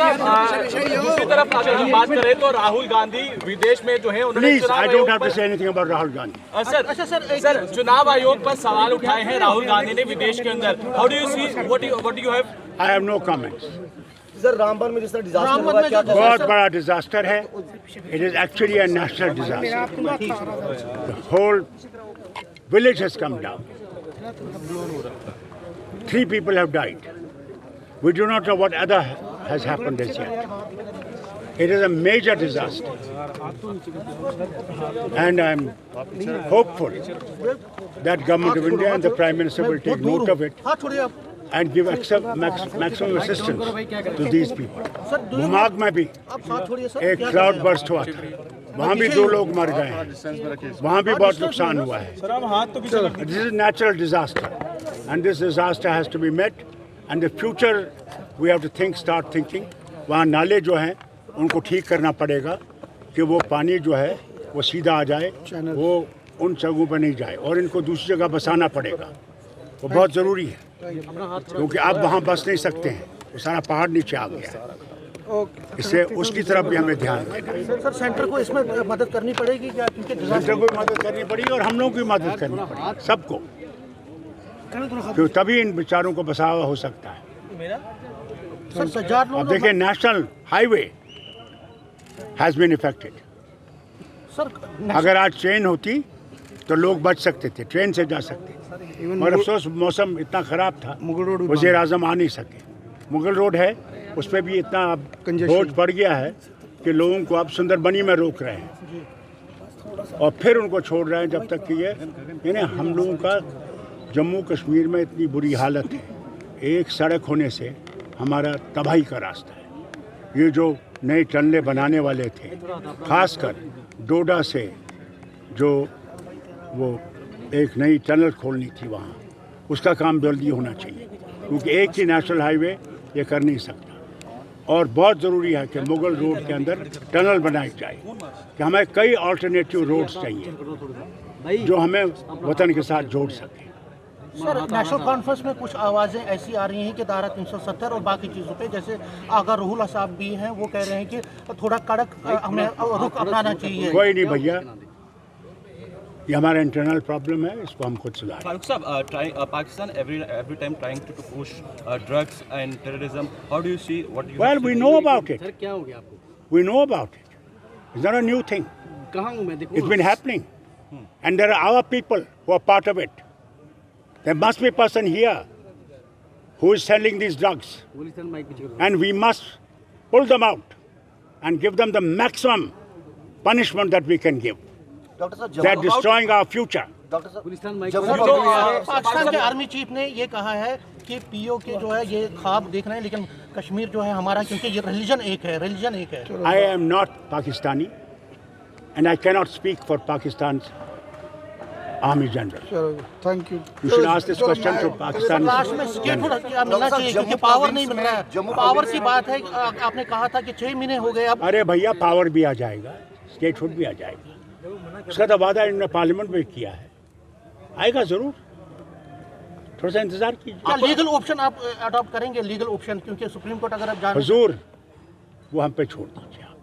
दूसरी तरफ अगर हम बात करें तो राहुल गांधी विदेश में जो है उन्होंने सर चुनाव आयोग पर सवाल उठाए हैं राहुल गांधी ने विदेश के अंदर। How do you see what you have? I have no comments. Sir Ramban में जिस तरह डिजास्टर हुआ, क्या बहुत बड़ा डिजास्टर है। It is actually a national disaster. The whole village has come down. 3 people have died. We do not know what other has happened as yet. It is a major disaster. And I'm hopeful that Government of India and the Prime Minister will take note of it and give maximum assistance to these people. मुमाग में भी एक cloud burst हुआ था, वहाँ भी 2 लोग मर गए हैं, वहाँ भी बहुत नुकसान हुआ है। This is natural disaster and this disaster has to be met and the future we have to start thinking। वहाँ नाले जो हैं उनको ठीक करना पड़ेगा कि वो पानी जो है वो सीधा आ जाए, वो उन जगहों पर नहीं जाए और इनको दूसरी जगह बसाना पड़ेगा। वो बहुत ज़रूरी है क्योंकि आप वहाँ बस नहीं सकते हैं, वो सारा पहाड़ नीचे आ गया है। इससे उसकी तरफ भी हमें ध्यान देना है। सर सेंटर को इसमें मदद करनी पड़ेगी क्या? सेंटर को भी मदद करनी पड़ेगी और हम लोग की मदद करनी पड़ेगी, सबको, क्योंकि तभी इन विचारों को बसावा हो सकता है। अब देखिए national highway has been affected. अगर आज ट्रेन होती तो लोग बच सकते थे, ट्रेन से जा सकते थे, मगर अफसोस मौसम इतना ख़राब था वज़ीर आज़म आ नहीं सके। मुगल रोड है, उस पर भी इतना अब बोझ पड़ गया है कि लोगों को अब सुंदरबनी में रोक रहे हैं और फिर उनको छोड़ रहे हैं जब तक कि ये यानी हम लोगों का जम्मू कश्मीर में इतनी बुरी हालत है। एक सड़क होने से हमारा तबाही का रास्ता है। ये जो नए टनलें बनाने वाले थे, खासकर डोडा से जो वो एक नई टनल खोलनी थी वहाँ, उसका काम जल्दी होना चाहिए क्योंकि एक ही नेशनल हाईवे ये कर नहीं सकता। और बहुत ज़रूरी है कि मुगल रोड के अंदर टनल बनाई जाए कि हमें कई अल्टरनेटिव रोड्स चाहिए जो हमें वतन के साथ जोड़ सकें। सर नेशनल कॉन्फ्रेंस में कुछ आवाज़ें ऐसी आ रही हैं कि धारा 370 और बाकी चीज़ों पे, जैसे आगा रूहुल साहब भी हैं, वो कह रहे हैं कि थोड़ा कड़क हमें रुख अपनाना चाहिए। कोई नहीं भैया, ये हमारा इंटरनल प्रॉब्लम है, इसको हम खुद सुधारें। फारूक साहब, Pakistan every time trying to push drugs and terrorism. How do you see what you? Well, we know about it. Sir क्या हो गया आपको? We know about it. It's not a new thing. कहाँ हूँ मैं? देखो It's been happening, and there are our people who are part of it. There must be a person here who is selling these drugs, and we must pull them out and give them the maximum punishment that we can give. They are destroying our future. Pakistan के army chief ने ये कहा है कि PO के जो है ये ख्वाब देख रहे हैं, लेकिन कश्मीर जो है हमारा, क्योंकि ये रिलीजन एक है। I am not Pakistani, and I cannot speak for Pakistan's Army General. Thank you. You should ask this question to Pakistan. Last में स्टेटहुड मिलना चाहिए क्योंकि पावर नहीं मिल रहा है। पावर की बात है, आपने कहा था कि 6 महीने हो गए अब। अरे भैया, पावर भी आ जाएगा, स्टेटहुड भी आ जाएगा। उसका तो वादा इन्होंने पार्लियामेंट में किया है, आएगा जरूर, थोड़ा सा इंतजार कीजिए। क्या लीगल ऑप्शन आप अडॉप्ट करेंगे? लीगल ऑप्शन, क्योंकि सुप्रीम कोर्ट अगर आप जान हुजूर वो हम पे छोड़ दीजिए।